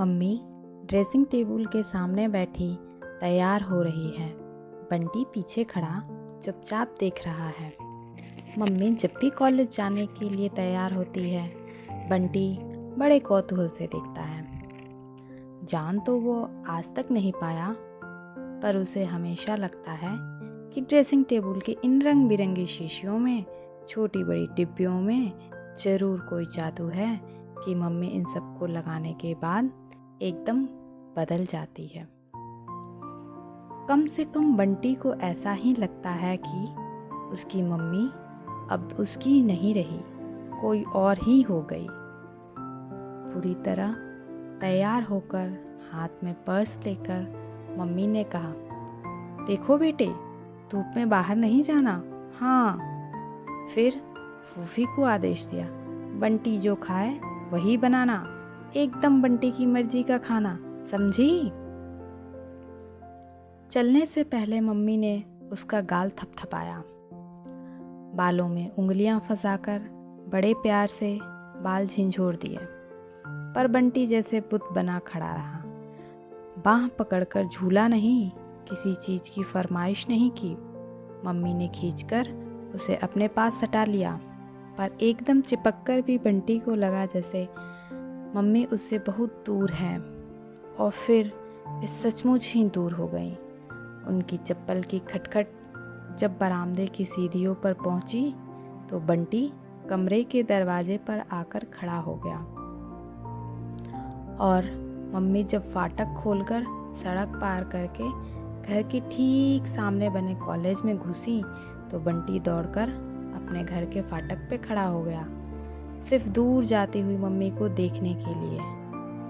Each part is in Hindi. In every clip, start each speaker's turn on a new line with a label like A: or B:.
A: मम्मी ड्रेसिंग टेबल के सामने बैठी तैयार हो रही है। बंटी पीछे खड़ा चुपचाप देख रहा है। मम्मी जब भी कॉलेज जाने के लिए तैयार होती है, बंटी बड़े कौतूहल से देखता है। जान तो वो आज तक नहीं पाया, पर उसे हमेशा लगता है कि ड्रेसिंग टेबल के इन रंग बिरंगी शीशियों में, छोटी बड़ी डिब्बियों में ज़रूर कोई जादू है कि मम्मी इन सबको लगाने के बाद एकदम बदल जाती है। कम से कम बंटी को ऐसा ही लगता है कि उसकी मम्मी अब उसकी नहीं रही, कोई और ही हो गई। पूरी तरह तैयार होकर हाथ में पर्स लेकर मम्मी ने कहा, देखो बेटे, धूप में बाहर नहीं जाना। हाँ। फिर फूफी को आदेश दिया, बंटी जो खाए वही बनाना, एकदम बंटी की मर्जी का खाना, समझी? चलने से पहले मम्मी ने उसका गाल थपथपाया, बालों में उंगलियां फंसाकर बड़े प्यार से बाल झंझोड़ दिए। पर बंटी जैसे बुत बना खड़ा रहा। बाह पकड़कर झूला नहीं, किसी चीज की फरमाइश नहीं की। मम्मी ने खींचकर उसे अपने पास सटा लिया, पर एकदम चिपककर भी बंटी को लगा जैसे मम्मी उससे बहुत दूर है। और फिर इस सचमुच ही दूर हो गई। उनकी चप्पल की खटखट जब बरामदे की सीढ़ियों पर पहुंची तो बंटी कमरे के दरवाजे पर आकर खड़ा हो गया। और मम्मी जब फाटक खोलकर सड़क पार करके घर के ठीक सामने बने कॉलेज में घुसी तो बंटी दौड़कर अपने घर के फाटक पे खड़ा हो गया, सिर्फ दूर जाती हुई मम्मी को देखने के लिए।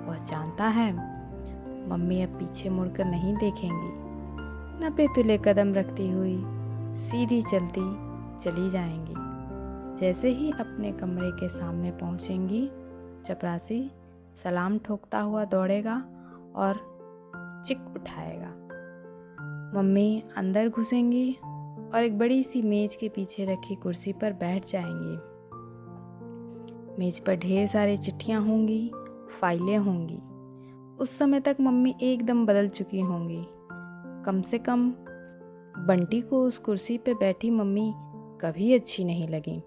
A: वह जानता है मम्मी अब पीछे मुड़कर नहीं देखेंगी, न बेतुले कदम रखती हुई सीधी चलती चली जाएंगी। जैसे ही अपने कमरे के सामने पहुंचेंगी, चपरासी सलाम ठोकता हुआ दौड़ेगा और चिक उठाएगा। मम्मी अंदर घुसेंगी और एक बड़ी सी मेज के पीछे रखी कुर्सी पर बैठ जाएंगी। मेज पर ढेर सारी चिट्ठियां होंगी, फाइलें होंगी। उस समय तक मम्मी एकदम बदल चुकी होंगी। कम से कम बंटी को उस कुर्सी पे बैठी मम्मी कभी अच्छी नहीं लगी।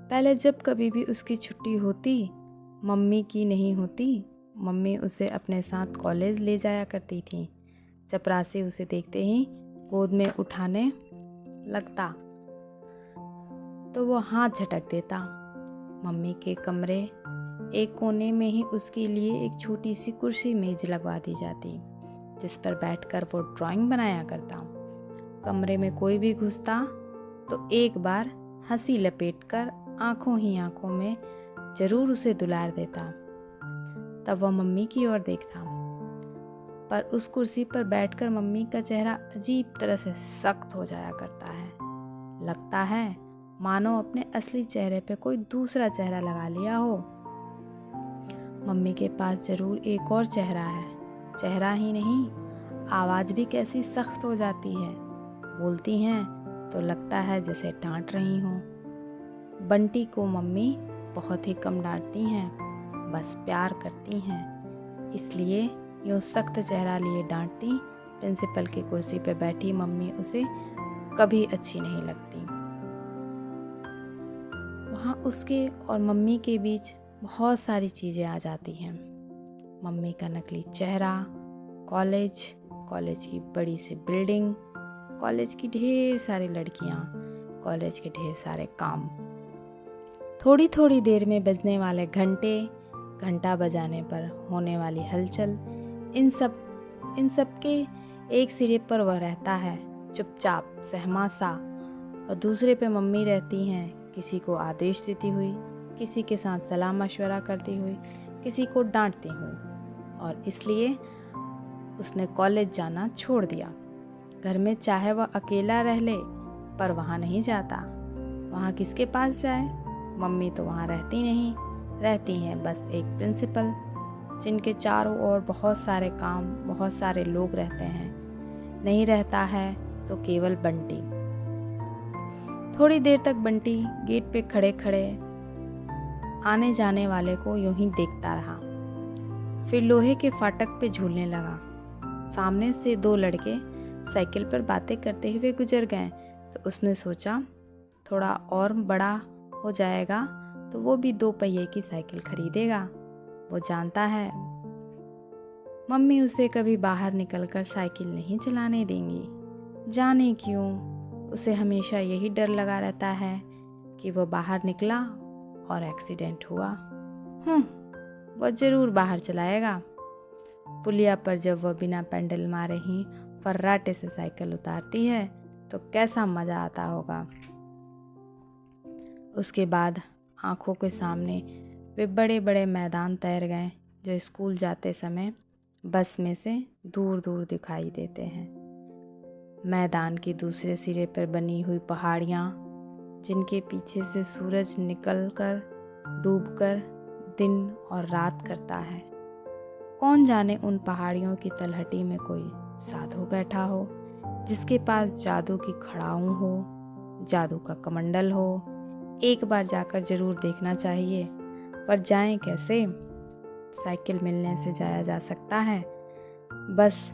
A: पहले जब कभी भी उसकी छुट्टी होती, मम्मी की नहीं होती, मम्मी उसे अपने साथ कॉलेज ले जाया करती थी। चपरासी उसे देखते ही गोद में उठाने लगता तो वो हाथ झटक देता। मम्मी के कमरे एक कोने में ही उसके लिए एक छोटी सी कुर्सी मेज लगवा दी जाती, जिस पर बैठकर वो ड्राइंग बनाया करता। कमरे में कोई भी घुसता तो एक बार हंसी लपेटकर आंखों ही आंखों में जरूर उसे दुलार देता। तब वह मम्मी की ओर देखता, पर उस कुर्सी पर बैठकर मम्मी का चेहरा अजीब तरह से सख्त हो जाया करता है। लगता है मानो अपने असली चेहरे पे कोई दूसरा चेहरा लगा लिया हो। मम्मी के पास जरूर एक और चेहरा है। चेहरा ही नहीं, आवाज़ भी कैसी सख्त हो जाती है। बोलती हैं तो लगता है जैसे डांट रही हों। बंटी को मम्मी बहुत ही कम डांटती हैं, बस प्यार करती हैं। इसलिए यूँ सख्त चेहरा लिए डांटती प्रिंसिपल की कुर्सी पर बैठी मम्मी उसे कभी अच्छी नहीं लगती। वहाँ उसके और मम्मी के बीच बहुत सारी चीज़ें आ जाती हैं। मम्मी का नकली चेहरा, कॉलेज की बड़ी सी बिल्डिंग, कॉलेज की ढेर सारी लड़कियाँ, कॉलेज के ढेर सारे काम, थोड़ी थोड़ी देर में बजने वाले घंटे, घंटा बजाने पर होने वाली हलचल, इन सब के एक सिरे पर वह रहता है चुपचाप सहमा सा, और दूसरे पे मम्मी रहती हैं किसी को आदेश देती हुई, किसी के साथ सलाह मशवरा करती हुई, किसी को डांटती हुई। और इसलिए उसने कॉलेज जाना छोड़ दिया। घर में चाहे वह अकेला रह ले, पर वहाँ नहीं जाता। वहाँ किसके पास जाए? मम्मी तो वहाँ रहती नहीं, रहती हैं बस एक प्रिंसिपल, जिनके चारों ओर बहुत सारे काम, बहुत सारे लोग रहते हैं। नहीं रहता है तो केवल बंटी। थोड़ी देर तक बंटी गेट पे खड़े खड़े आने जाने वाले को यूं ही देखता रहा। फिर लोहे के फाटक पे झूलने लगा। सामने से 2 लड़के साइकिल पर बातें करते हुए गुजर गए तो उसने सोचा थोड़ा और बड़ा हो जाएगा तो वो भी 2 पहिए की साइकिल खरीदेगा। वो जानता है मम्मी उसे कभी बाहर निकलकर साइकिल नहीं चलाने देंगी। जाने क्यों उसे हमेशा यही डर लगा रहता है कि वो बाहर निकला और एक्सीडेंट हुआ। वह ज़रूर बाहर चलाएगा। पुलिया पर जब वह बिना पेडल मारे ही फर्राटे से साइकिल उतारती है तो कैसा मज़ा आता होगा। उसके बाद आंखों के सामने वे बड़े बड़े मैदान तैर गए जो स्कूल जाते समय बस में से दूर दूर दिखाई देते हैं। मैदान के दूसरे सिरे पर बनी हुई पहाड़ियाँ जिनके पीछे से सूरज निकलकर डूबकर दिन और रात करता है। कौन जाने उन पहाड़ियों की तलहटी में कोई साधु बैठा हो जिसके पास जादू की खड़ाऊं हो, जादू का कमंडल हो। एक बार जाकर जरूर देखना चाहिए, पर जाएं कैसे? साइकिल मिलने से जाया जा सकता है, बस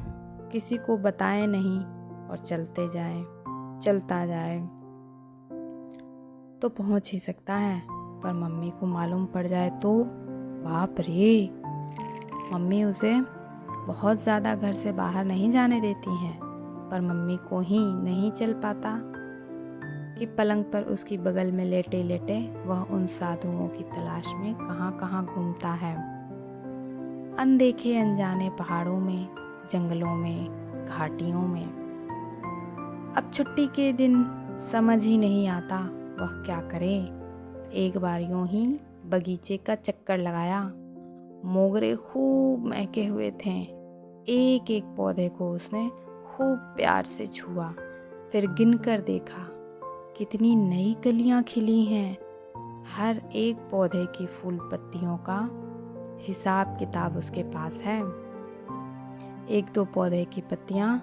A: किसी को बताएं नहीं और चलते जाएं। चलता जाए तो पहुंच ही सकता है, पर मम्मी को मालूम पड़ जाए तो बाप रे। मम्मी उसे बहुत ज़्यादा घर से बाहर नहीं जाने देती हैं, पर मम्मी को ही नहीं चल पाता कि पलंग पर उसकी बगल में लेटे लेटे वह उन साधुओं की तलाश में कहाँ कहाँ घूमता है। अनदेखे अनजाने पहाड़ों में, जंगलों में, घाटियों में। अब छुट्टी के दिन समझ ही नहीं आता वह क्या करे। एक बार यूं ही बगीचे का चक्कर लगाया। मोगरे खूब महके हुए थे। एक एक पौधे को उसने खूब प्यार से छुआ, फिर गिनकर देखा कितनी नई कलियां खिली हैं। हर एक पौधे की फूल पत्तियों का हिसाब किताब उसके पास है। 1-2 पौधे की पत्तियां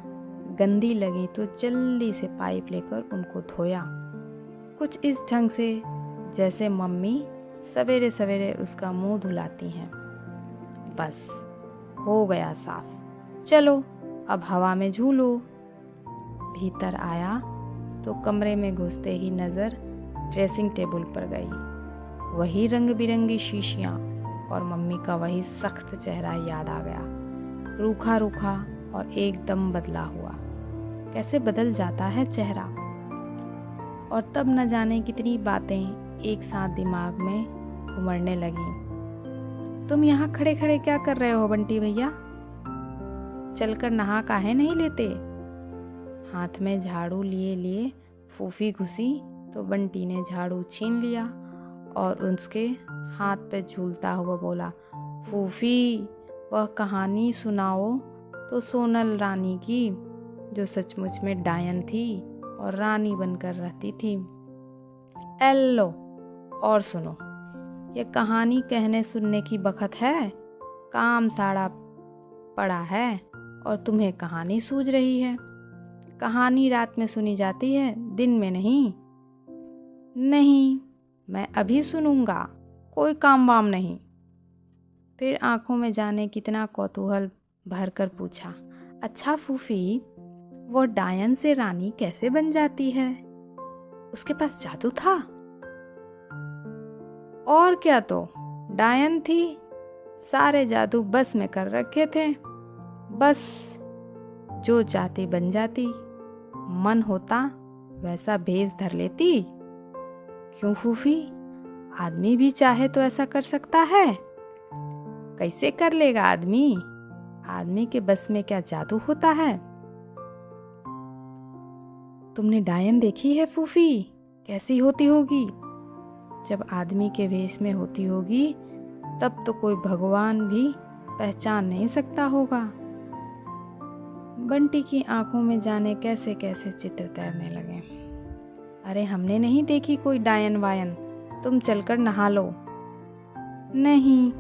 A: गंदी लगी तो जल्दी से पाइप लेकर उनको धोया। कुछ इस ढंग से जैसे मम्मी सवेरे सवेरे उसका मुंह धुलाती हैं। बस हो गया साफ। चलो अब हवा में झूलो। भीतर आया तो कमरे में घुसते ही नज़र ड्रेसिंग टेबल पर गई। वही रंग बिरंगी शीशियाँ और मम्मी का वही सख्त चेहरा याद आ गया। रूखा रूखा और एकदम बदला हुआ। कैसे बदल जाता है चेहरा। और तब न जाने कितनी बातें एक साथ दिमाग में उमड़ने लगी। तुम यहाँ खड़े खड़े क्या कर रहे हो बंटी भैया? चलकर नहा काहे नहीं लेते? हाथ में झाड़ू लिए लिए फूफी घुसी तो बंटी ने झाड़ू छीन लिया और उसके हाथ पे झूलता हुआ बोला, फूफी वह कहानी सुनाओ तो सोनल रानी की, जो सचमुच में डायन थी और रानी बनकर रहती थी। एलो और सुनो, ये कहानी कहने सुनने की बखत है। काम साड़ा पड़ा है और तुम्हें कहानी सूझ रही है। कहानी रात में सुनी जाती है, दिन में नहीं। नहीं, मैं अभी सुनूंगा, कोई काम वाम नहीं। फिर आंखों में जाने कितना कौतूहल भरकर पूछा, अच्छा फूफी, वो डायन से रानी कैसे बन जाती है? उसके पास जादू था? और क्या, तो डायन थी, सारे जादू बस में कर रखे थे। बस जो चाहती बन जाती, मन होता वैसा भेष धर लेती। क्यों फूफी, आदमी भी चाहे तो ऐसा कर सकता है? कैसे कर लेगा आदमी? आदमी के बस में क्या जादू होता है? तुमने डायन देखी है फूफी? कैसी होती होगी? जब आदमी के वेश में होती होगी तब तो कोई भगवान भी पहचान नहीं सकता होगा। बंटी की आंखों में जाने कैसे कैसे चित्र तैरने लगे। अरे हमने नहीं देखी कोई डायन वायन, तुम चलकर नहा लो। नहीं,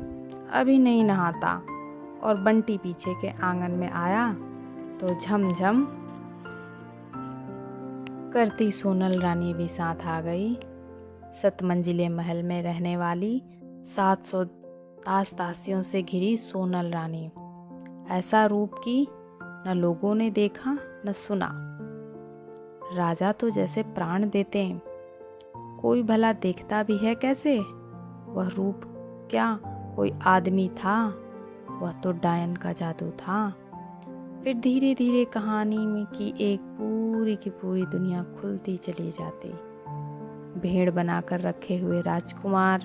A: अभी नहीं नहाता। और बंटी पीछे के आंगन में आया तो झमझम करती सोनल रानी भी साथ आ गई। 7 मंजिले महल में रहने वाली 700 तास तासियों से घिरी सोनल रानी। ऐसा रूप की न लोगों ने देखा न सुना। राजा तो जैसे प्राण देते हैं, कोई भला देखता भी है कैसे। वह रूप क्या कोई आदमी था, वह तो डायन का जादू था। फिर धीरे धीरे कहानी में की एक पूरी की पूरी दुनिया खुलती चली जाती। भेड़ बनाकर रखे हुए राजकुमार,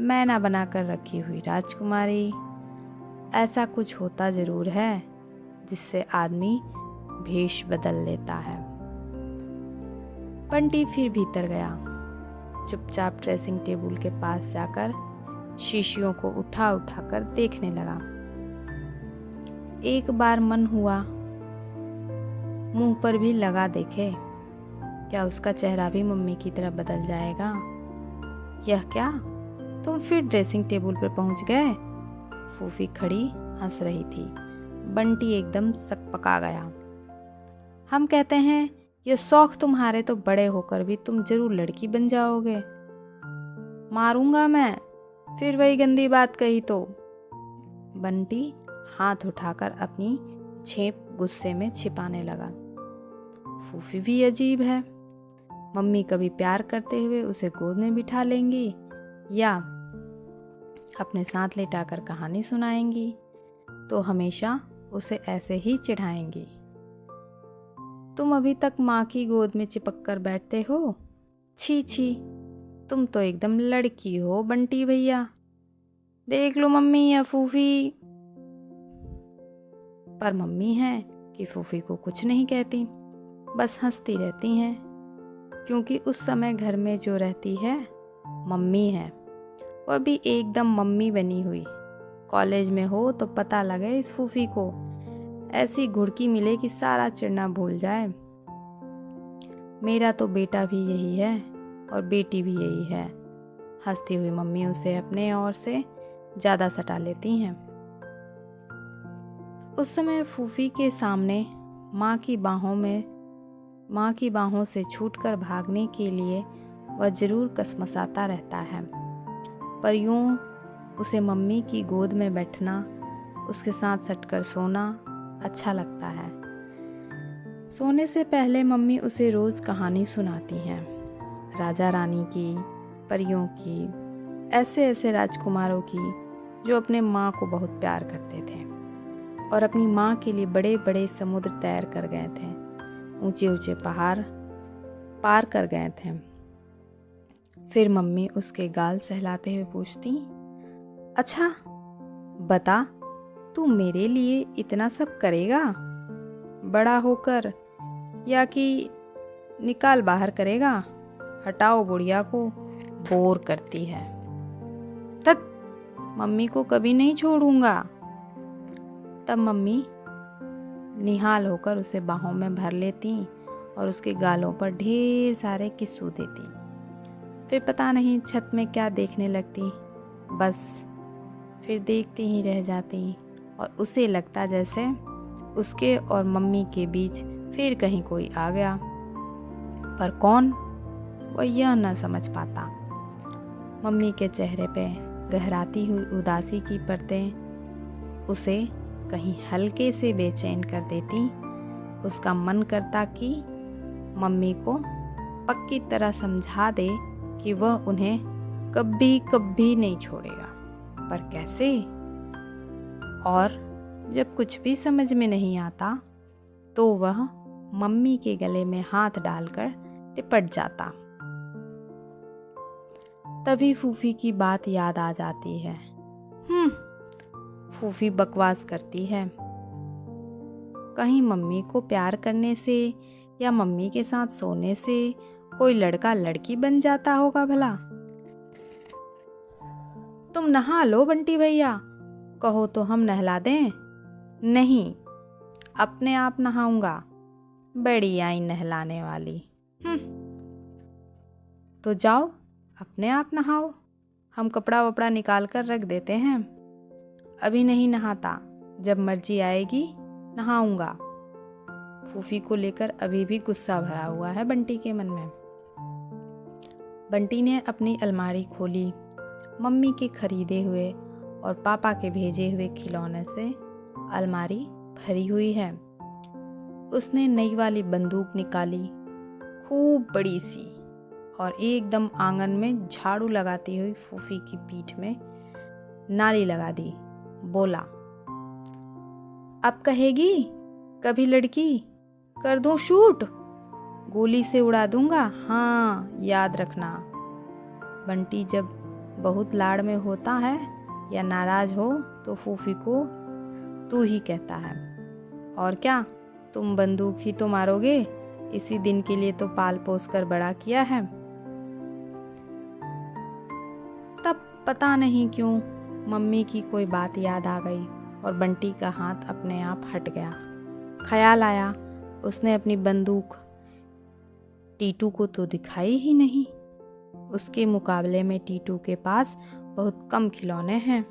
A: मैना बनाकर रखी हुई राजकुमारी, ऐसा कुछ होता जरूर है जिससे आदमी भेष बदल लेता है। बंटी फिर भीतर गया। चुपचाप ड्रेसिंग टेबल के पास जाकर शीशियों को उठा उठा कर देखने लगा। एक बार मन हुआ मुंह पर भी लगा देखे, क्या उसका चेहरा भी मम्मी की तरह बदल जाएगा। यह क्या, तुम फिर ड्रेसिंग टेबल पर पहुंच गए। फूफी खड़ी हंस रही थी। बंटी एकदम सकपका गया। हम कहते हैं ये शौक तुम्हारे तो बड़े होकर भी तुम जरूर लड़की बन जाओगे। मारूंगा मैं फिर वही गंदी बात कही तो। बंटी हाथ उठाकर अपनी छेप गुस्से में छिपाने लगा। फूफी भी अजीब है, मम्मी कभी प्यार करते हुए उसे गोद में बिठा लेंगी या अपने साथ लेटाकर कहानी सुनाएंगी तो हमेशा उसे ऐसे ही चिढ़ाएंगी। तुम अभी तक माँ की गोद में चिपक कर बैठते हो। छी छी, तुम तो एकदम लड़की हो बंटी भैया। देख लो मम्मी या फूफी। पर मम्मी है कि फूफी को कुछ नहीं कहती, बस हंसती रहती हैं, क्योंकि उस समय घर में जो रहती है मम्मी है, वह भी एकदम मम्मी बनी हुई। कॉलेज में हो तो पता लगे इस फूफी को, ऐसी घुड़की मिले कि सारा चिढ़ना भूल जाए। मेरा तो बेटा भी यही है और बेटी भी यही है। हंसती हुई मम्मी उसे अपने ओर से ज़्यादा सटा लेती हैं। उस समय फूफी के सामने माँ की बाहों से छूटकर भागने के लिए वह जरूर कसमसाता रहता है, पर यूं उसे मम्मी की गोद में बैठना, उसके साथ सटकर सोना अच्छा लगता है। सोने से पहले मम्मी उसे रोज़ कहानी सुनाती हैं, राजा रानी की, परियों की, ऐसे ऐसे राजकुमारों की जो अपने माँ को बहुत प्यार करते थे और अपनी माँ के लिए बड़े बड़े समुद्र तैर कर गए थे, ऊंचे ऊंचे पहाड़ पार कर गए थे। फिर मम्मी उसके गाल सहलाते हुए पूछती, अच्छा बता, तू मेरे लिए इतना सब करेगा बड़ा होकर, या कि निकाल बाहर करेगा। हटाओ बुढ़िया को, बोर करती है। तत मम्मी को कभी नहीं छोड़ूंगा। तब मम्मी निहाल होकर उसे बाहों में भर लेती और उसके गालों पर ढेर सारे किस्सू देती। फिर पता नहीं छत में क्या देखने लगती, बस फिर देखती ही रह जाती और उसे लगता जैसे उसके और मम्मी के बीच फिर कहीं कोई आ गया, पर कौन, वह यह न समझ पाता। मम्मी के चेहरे पे गहराती हुई उदासी की परतें उसे कहीं हल्के से बेचैन कर देती। उसका मन करता कि मम्मी को पक्की तरह समझा दे कि वह उन्हें कभी कभी नहीं छोड़ेगा, पर कैसे। और जब कुछ भी समझ में नहीं आता तो वह मम्मी के गले में हाथ डालकर लिपट जाता। तभी फूफी की बात याद आ जाती है। फूफी बकवास करती है, कहीं मम्मी को प्यार करने से या मम्मी के साथ सोने से कोई लड़का लड़की बन जाता होगा भला। तुम नहा लो बंटी भैया, कहो तो हम नहला दें। नहीं, अपने आप नहाऊंगा, बड़ी आई नहलाने वाली। तो जाओ अपने आप नहाओ, हम कपड़ा वपड़ा निकाल कर रख देते हैं। अभी नहीं नहाता, जब मर्जी आएगी नहाऊंगा। फूफी को लेकर अभी भी गुस्सा भरा हुआ है बंटी के मन में। बंटी ने अपनी अलमारी खोली, मम्मी के खरीदे हुए और पापा के भेजे हुए खिलौने से अलमारी भरी हुई है। उसने नई वाली बंदूक निकाली, खूब बड़ी सी, और एकदम आंगन में झाड़ू लगाती हुई फूफी की पीठ में नाली लगा दी। बोला, अब कहेगी कभी लड़की, कर दूं शूट, गोली से उड़ा दूंगा, हाँ याद रखना। बंटी जब बहुत लाड़ में होता है या नाराज हो तो फूफी को तू ही कहता है। और क्या, तुम बंदूक ही तो मारोगे, इसी दिन के लिए तो पाल पोस कर बड़ा किया है। तब पता नहीं क्यों मम्मी की कोई बात याद आ गई और बंटी का हाथ अपने आप हट गया। ख्याल आया उसने अपनी बंदूक टीटू को तो दिखाई ही नहीं। उसके मुकाबले में टीटू के पास बहुत कम खिलौने हैं,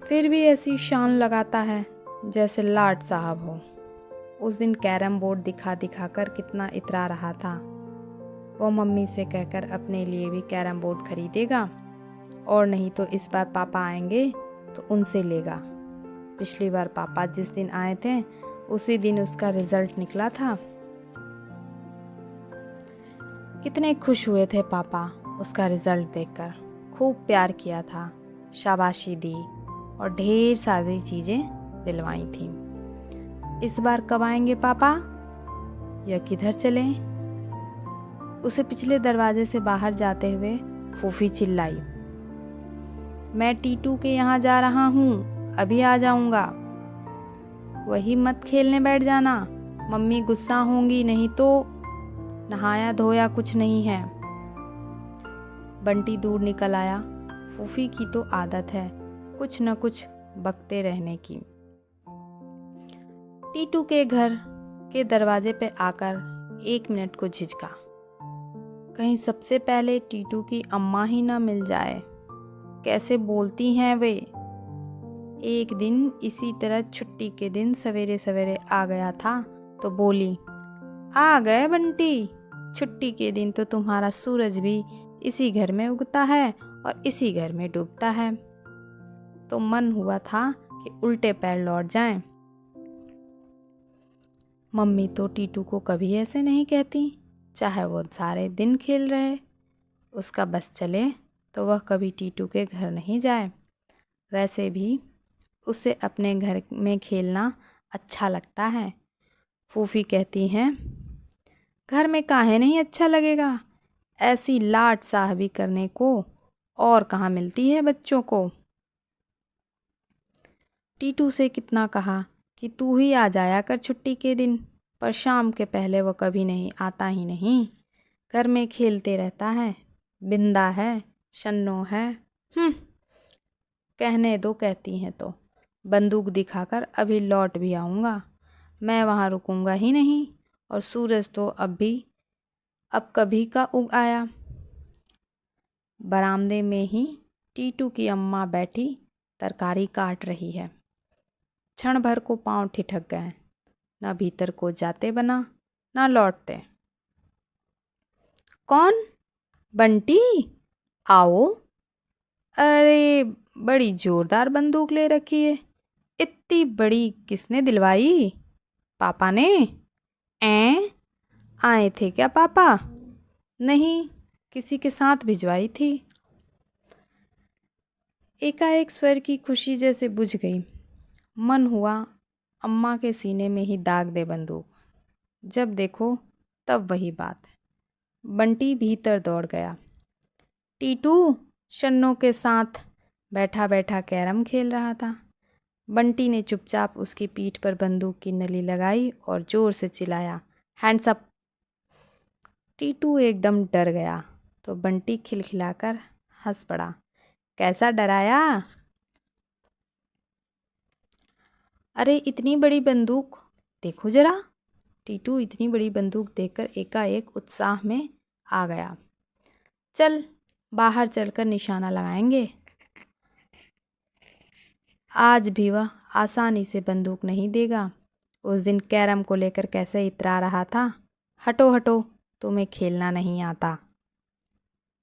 A: फिर भी ऐसी शान लगाता है जैसे लाट साहब हो। उस दिन कैरम बोर्ड दिखा दिखा कर कितना इतरा रहा था। वो मम्मी से कहकर अपने लिए भी कैरम बोर्ड खरीदेगा, और नहीं तो इस बार पापा आएंगे तो उनसे लेगा। पिछली बार पापा जिस दिन आए थे उसी दिन उसका रिजल्ट निकला था। कितने खुश हुए थे पापा उसका रिजल्ट देखकर। खूब प्यार किया था, शाबाशी दी और ढेर सारी चीज़ें दिलवाई थी। इस बार कब आएंगे पापा, या किधर चलें? उसे पिछले दरवाजे से बाहर जाते हुए फूफी चिल्लाई, मैं टीटू के यहाँ जा रहा हूँ, अभी आ जाऊँगा। वही मत खेलने बैठ जाना, मम्मी गुस्सा होंगी, नहीं तो नहाया धोया कुछ नहीं है। बंटी दूर निकल आया। फूफी की तो आदत है कुछ न कुछ बकते रहने की। टीटू के घर के दरवाजे पे आकर 1 मिनट को झिझका, कहीं सबसे पहले टीटू की अम्मा ही ना मिल जाए। कैसे बोलती हैं वे। एक दिन इसी तरह छुट्टी के दिन सवेरे सवेरे आ गया था तो बोली, आ गए बंटी, छुट्टी के दिन तो तुम्हारा सूरज भी इसी घर में उगता है और इसी घर में डूबता है। तो मन हुआ था कि उल्टे पैर लौट जाएं। मम्मी तो टीटू को कभी ऐसे नहीं कहती, चाहे वो सारे दिन खेल रहे। उसका बस चले तो वह कभी टीटू के घर नहीं जाए। वैसे भी उसे अपने घर में खेलना अच्छा लगता है। फूफी कहती हैं, घर में काहे नहीं अच्छा लगेगा, ऐसी लाट साहबी करने को और कहाँ मिलती है बच्चों को। टीटू से कितना कहा कि तू ही आ जाया कर छुट्टी के दिन, पर शाम के पहले वो कभी नहीं आता ही नहीं। घर में खेलते रहता है, बिंदा है, शन्नो है। कहने दो, कहती हैं तो बंदूक दिखाकर अभी लौट भी आऊँगा। मैं वहाँ रुकूंगा ही नहीं, और सूरज तो अब कभी का उग आया। बरामदे में ही टीटू की अम्मा बैठी तरकारी काट रही है। क्षण भर को पांव ठिठक गए, ना भीतर को जाते बना ना लौटते। कौन? बंटी, आओ। अरे बड़ी जोरदार बंदूक ले रखी है, इतनी बड़ी किसने दिलवाई? पापा ने? आए थे क्या पापा? नहीं, किसी के साथ भिजवाई थी। एकाएक स्वर की खुशी जैसे बुझ गई। मन हुआ अम्मा के सीने में ही दाग दे बंदूक। जब देखो तब वही बात। बंटी भीतर दौड़ गया। टीटू शन्नों के साथ बैठा बैठा कैरम खेल रहा था। बंटी ने चुपचाप उसकी पीठ पर बंदूक की नली लगाई और जोर से चिल्लाया, हैंड्स अप। टीटू एकदम डर गया तो बंटी खिलखिलाकर हंस पड़ा। कैसा डराया? अरे इतनी बड़ी बंदूक देखो जरा। टीटू इतनी बड़ी बंदूक देखकर एकाएक उत्साह में आ गया। चल बाहर चलकर निशाना लगाएंगे। आज भी वह आसानी से बंदूक नहीं देगा। उस दिन कैरम को लेकर कैसे इतरा रहा था, हटो हटो, तुम्हें खेलना नहीं आता।